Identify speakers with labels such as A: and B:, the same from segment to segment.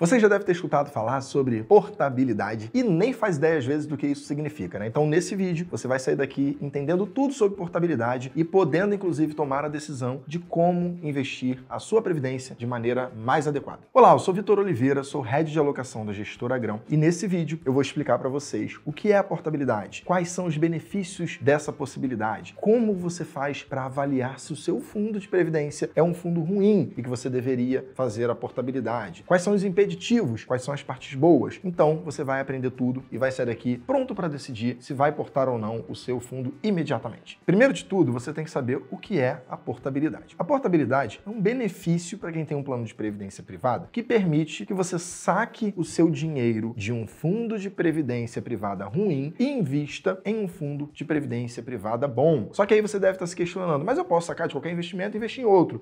A: Você já deve ter escutado falar sobre portabilidade e nem faz ideia às vezes do que isso significa, né? Então nesse vídeo você vai sair daqui entendendo tudo sobre portabilidade e podendo inclusive tomar a decisão de como investir a sua previdência de maneira mais adequada. Olá, eu sou Vitor Oliveira, sou Head de Alocação da Gestora Agrão e nesse vídeo eu vou explicar para vocês o que é a portabilidade, quais são os benefícios dessa possibilidade, como você faz para avaliar se o seu fundo de previdência é um fundo ruim e que você deveria fazer a portabilidade, quais são os impeditivos, quais são as partes boas. Então você vai aprender tudo e vai sair daqui pronto para decidir se vai portar ou não o seu fundo imediatamente. Primeiro de tudo, você tem que saber o que é a portabilidade. A portabilidade é um benefício para quem tem um plano de previdência privada que permite que você saque o seu dinheiro de um fundo de previdência privada ruim e invista em um fundo de previdência privada bom. Só que aí você deve estar se questionando, mas eu posso sacar de qualquer investimento e investir em outro.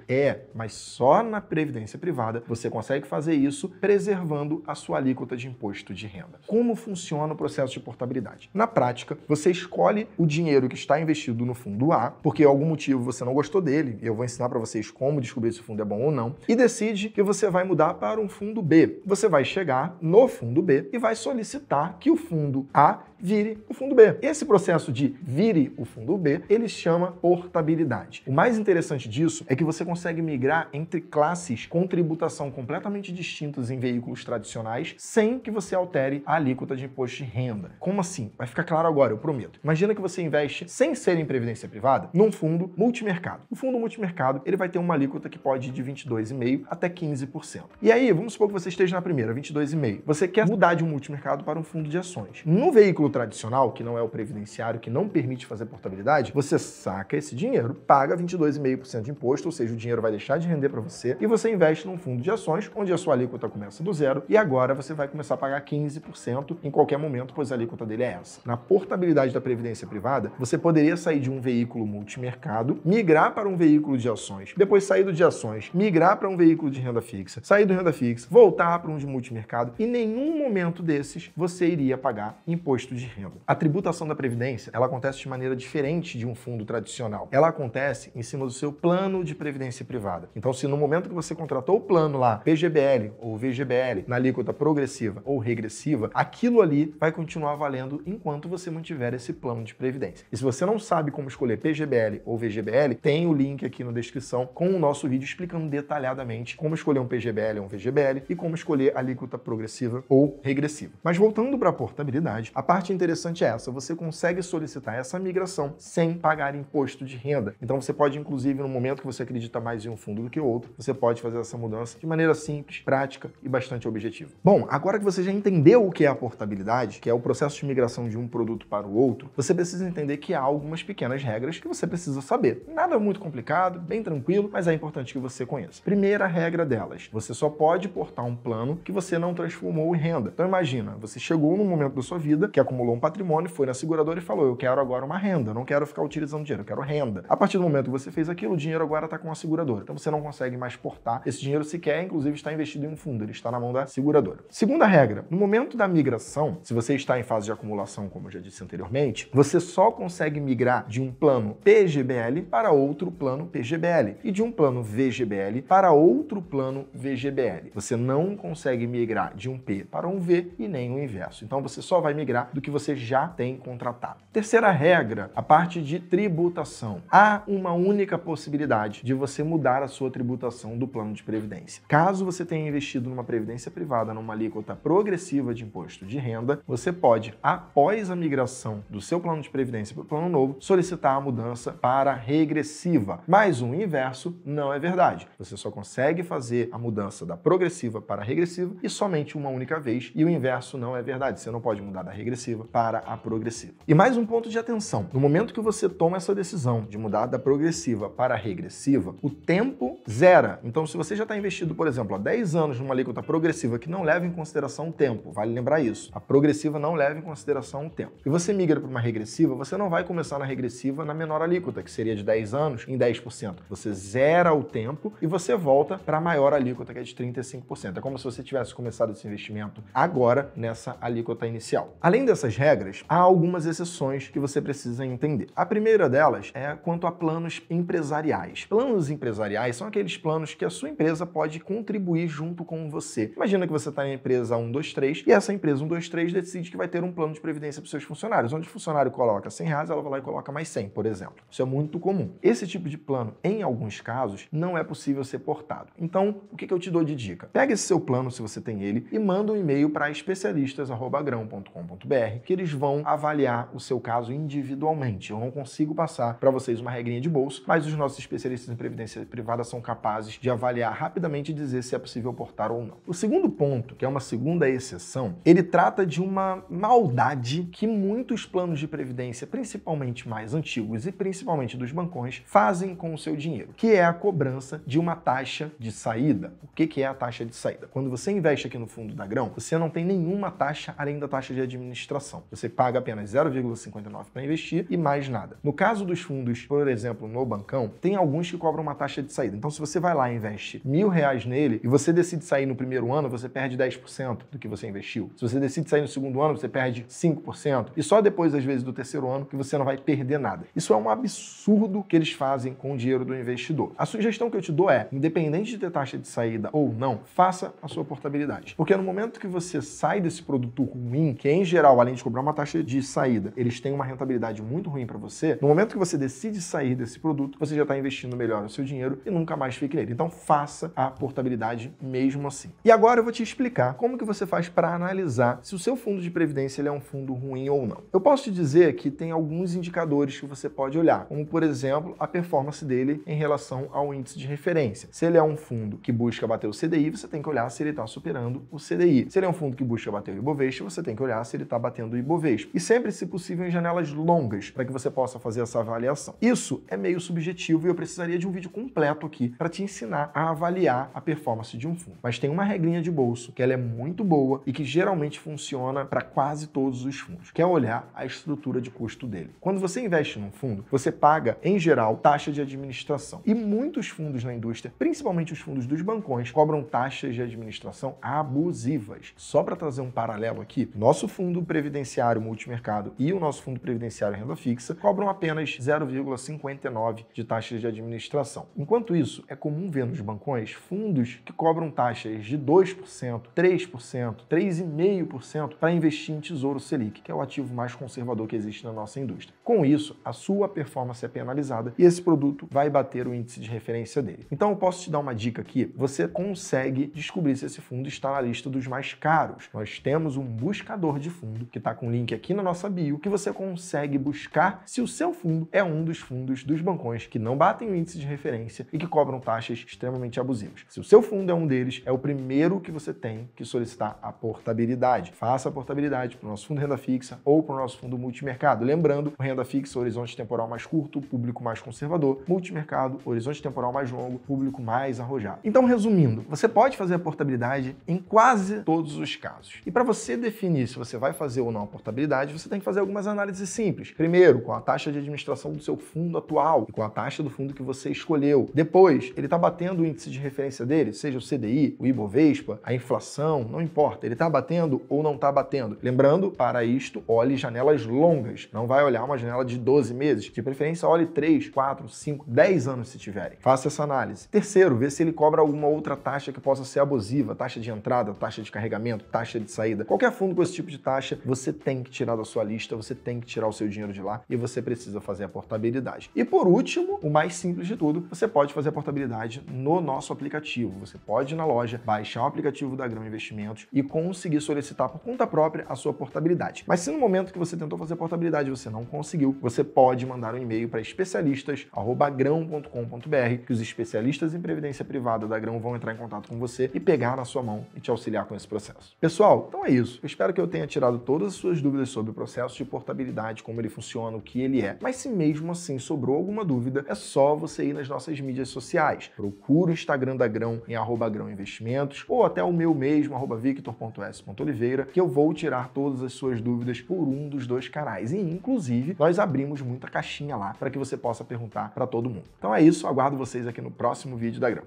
A: Mas só na previdência privada você consegue fazer isso preservando a sua alíquota de imposto de renda. Como funciona o processo de portabilidade? Na prática, você escolhe o dinheiro que está investido no fundo A, porque por algum motivo você não gostou dele, e eu vou ensinar para vocês como descobrir se o fundo é bom ou não, e decide que você vai mudar para um fundo B. Você vai chegar no fundo B e vai solicitar que o fundo A vire o fundo B. Esse processo de vire o fundo B, ele chama portabilidade. O mais interessante disso é que você consegue migrar entre classes com tributação completamente distintas em veículos tradicionais, sem que você altere a alíquota de imposto de renda. Como assim? Vai ficar claro agora, eu prometo. Imagina que você investe, sem ser em previdência privada, num fundo multimercado. O fundo multimercado, ele vai ter uma alíquota que pode ir de 22,5% até 15%. E aí, vamos supor que você esteja na primeira, 22,5%. Você quer mudar de um multimercado para um fundo de ações. No veículo tradicional, que não é o previdenciário, que não permite fazer portabilidade, você saca esse dinheiro, paga 22,5% de imposto, ou seja, o dinheiro vai deixar de render para você, e você investe num fundo de ações, onde a sua alíquota começa do zero, e agora você vai começar a pagar 15% em qualquer momento, pois a alíquota dele é essa. Na portabilidade da previdência privada, você poderia sair de um veículo multimercado, migrar para um veículo de ações, depois sair do de ações, migrar para um veículo de renda fixa, sair do renda fixa, voltar para um de multimercado, e em nenhum momento desses você iria pagar imposto de renda. A tributação da previdência, ela acontece de maneira diferente de um fundo tradicional. Ela acontece em cima do seu plano de previdência privada. Então, se no momento que você contratou o plano lá, PGBL ou VGBL, na alíquota progressiva ou regressiva, aquilo ali vai continuar valendo enquanto você mantiver esse plano de previdência. E se você não sabe como escolher PGBL ou VGBL, tem o link aqui na descrição com o nosso vídeo explicando detalhadamente como escolher um PGBL ou um VGBL e como escolher alíquota progressiva ou regressiva. Mas voltando para a portabilidade, a parte interessante é essa: você consegue solicitar essa migração sem pagar imposto de renda. Então você pode, inclusive, no momento que você acredita mais em um fundo do que outro, você pode fazer essa mudança de maneira simples, prática e bastante objetiva. Bom, agora que você já entendeu o que é a portabilidade, que é o processo de migração de um produto para o outro, você precisa entender que há algumas pequenas regras que você precisa saber. Nada muito complicado, bem tranquilo, mas é importante que você conheça. Primeira regra delas: você só pode portar um plano que você não transformou em renda. Então imagina, você chegou num momento da sua vida que acumulou um patrimônio, foi na seguradora e falou: eu quero agora uma renda, não quero ficar utilizando dinheiro, eu quero renda. A partir do momento que você fez aquilo, o dinheiro agora está com a seguradora. Então você não consegue mais portar esse dinheiro sequer, inclusive está investido em um fundo, ele está na mão da seguradora. Segunda regra: no momento da migração, se você está em fase de acumulação, como eu já disse anteriormente, você só consegue migrar de um plano PGBL para outro plano PGBL e de um plano VGBL para outro plano VGBL. Você não consegue migrar de um P para um V e nem o inverso. Então você só vai migrar do que você já tem contratado. Terceira regra, a parte de tributação. Há uma única possibilidade de você mudar a sua tributação do plano de previdência. Caso você tenha investido numa previdência privada numa alíquota progressiva de imposto de renda, você pode, após a migração do seu plano de previdência para o plano novo, solicitar a mudança para regressiva. Mas o inverso não é verdade. Você só consegue fazer a mudança da progressiva para a regressiva e somente uma única vez, e o inverso não é verdade. Você não pode mudar da regressiva para a progressiva. E mais um ponto de atenção: no momento que você toma essa decisão de mudar da progressiva para a regressiva, o tempo zera. Então, se você já está investido, por exemplo, há 10 anos numa alíquota progressiva que não leva em consideração o tempo, vale lembrar isso, a progressiva não leva em consideração o tempo, e você migra para uma regressiva, você não vai começar na regressiva na menor alíquota, que seria de 10 anos, em 10%. Você zera o tempo e você volta para a maior alíquota, que é de 35%. É como se você tivesse começado esse investimento agora nessa alíquota inicial. Além essas regras, há algumas exceções que você precisa entender. A primeira delas é quanto a planos empresariais. Planos empresariais são aqueles planos que a sua empresa pode contribuir junto com você. Imagina que você está em empresa 123 e essa empresa 123 decide que vai ter um plano de previdência para os seus funcionários. Onde o funcionário coloca R$100, ela vai lá e coloca mais 100, por exemplo. Isso é muito comum. Esse tipo de plano, em alguns casos, não é possível ser portado. Então, o que eu te dou de dica? Pega esse seu plano, se você tem ele, e manda um e-mail para especialistas@grão.com.br que eles vão avaliar o seu caso individualmente. Eu não consigo passar para vocês uma regrinha de bolso, mas os nossos especialistas em previdência privada são capazes de avaliar rapidamente e dizer se é possível portar ou não. O segundo ponto, que é uma segunda exceção, ele trata de uma maldade que muitos planos de previdência, principalmente mais antigos e principalmente dos bancões, fazem com o seu dinheiro, que é a cobrança de uma taxa de saída. O que é a taxa de saída? Quando você investe aqui no fundo da Grão, você não tem nenhuma taxa além da taxa de administração. Você paga apenas 0,59 para investir e mais nada. No caso dos fundos, por exemplo, no bancão, tem alguns que cobram uma taxa de saída. Então, se você vai lá e investe R$1.000 nele e você decide sair no primeiro ano, você perde 10% do que você investiu. Se você decide sair no segundo ano, você perde 5%. E só depois, às vezes, do terceiro ano, que você não vai perder nada. Isso é um absurdo que eles fazem com o dinheiro do investidor. A sugestão que eu te dou é, independente de ter taxa de saída ou não, faça a sua portabilidade. Porque no momento que você sai desse produto ruim, que em geral, além de cobrar uma taxa de saída, eles têm uma rentabilidade muito ruim para você, no momento que você decide sair desse produto, você já está investindo melhor o seu dinheiro e nunca mais fique nele. Então faça a portabilidade mesmo assim. E agora eu vou te explicar como que você faz para analisar se o seu fundo de previdência ele é um fundo ruim ou não. Eu posso te dizer que tem alguns indicadores que você pode olhar, como por exemplo, a performance dele em relação ao índice de referência. Se ele é um fundo que busca bater o CDI, você tem que olhar se ele está superando o CDI. Se ele é um fundo que busca bater o Ibovespa, você tem que olhar se ele está batendo o Ibovespa. E sempre, se possível, em janelas longas, para que você possa fazer essa avaliação. Isso é meio subjetivo e eu precisaria de um vídeo completo aqui para te ensinar a avaliar a performance de um fundo. Mas tem uma regrinha de bolso que ela é muito boa e que geralmente funciona para quase todos os fundos, que é olhar a estrutura de custo dele. Quando você investe num fundo, você paga, em geral, taxa de administração. E muitos fundos na indústria, principalmente os fundos dos bancões, cobram taxas de administração abusivas. Só para trazer um paralelo aqui, nosso fundo previdenciário multimercado e o nosso fundo previdenciário renda fixa cobram apenas 0,59 de taxas de administração. Enquanto isso, é comum ver nos bancões fundos que cobram taxas de 2%, 3%, 3,5% para investir em Tesouro Selic, que é o ativo mais conservador que existe na nossa indústria. Com isso, a sua performance é penalizada e esse produto vai bater o índice de referência dele. Então eu posso te dar uma dica aqui, você consegue descobrir se esse fundo está na lista dos mais caros. Nós temos um buscador de fundo, que está com o link aqui na nossa bio, que você consegue buscar se o seu fundo é um dos fundos dos bancões que não batem o índice de referência e que cobram taxas extremamente abusivas. Se o seu fundo é um deles, é o primeiro que você tem que solicitar a portabilidade. Faça a portabilidade para o nosso fundo renda fixa ou para o nosso fundo multimercado. Lembrando, o renda fixa, horizonte temporal mais curto, público mais conservador, multimercado, horizonte temporal mais longo, público mais arrojado. Então, resumindo, você pode fazer a portabilidade em quase todos os casos. E para você definir se você vai fazer ou não a portabilidade, você tem que fazer algumas análises simples. Primeiro, com a taxa de administração do seu fundo atual e com a taxa do fundo que você escolheu. Depois, ele está batendo o índice de referência dele, seja o CDI, o Ibovespa, a inflação, não importa. Ele está batendo ou não está batendo. Lembrando, para isto, olhe janelas longas. Não vai olhar uma janela de 12 meses. De preferência, olhe 3, 4, 5, 10 anos se tiverem. Faça essa análise. Terceiro, vê se ele cobra alguma outra taxa que possa ser abusiva. Taxa de entrada, taxa de carregamento, taxa de saída. Qualquer fundo com esse tipo de taxa, você tem que tirar da sua lista, você tem que tirar o seu dinheiro de lá e você precisa fazer a portabilidade. E por último, o mais simples de tudo, você pode fazer a portabilidade no nosso aplicativo. Você pode ir na loja, baixar o aplicativo da Grão Investimentos e conseguir solicitar por conta própria a sua portabilidade. Mas se no momento que você tentou fazer a portabilidade você não conseguiu, você pode mandar um e-mail para especialistas@grão.com.br que os especialistas em previdência privada da Grão vão entrar em contato com você e pegar na sua mão e te auxiliar com esse processo. Pessoal, então é isso. Eu espero que eu tenha tirado todas as suas dúvidas sobre o processo de portabilidade, como ele funciona, o que ele é. Mas se mesmo assim sobrou alguma dúvida, é só você ir nas nossas mídias sociais. Procura o Instagram da Grão em @grãoinvestimentos ou até o meu mesmo, @victor.s.oliveira, que eu vou tirar todas as suas dúvidas por um dos dois canais. E, inclusive, nós abrimos muita caixinha lá para que você possa perguntar para todo mundo. Então é isso, aguardo vocês aqui no próximo vídeo da Grão.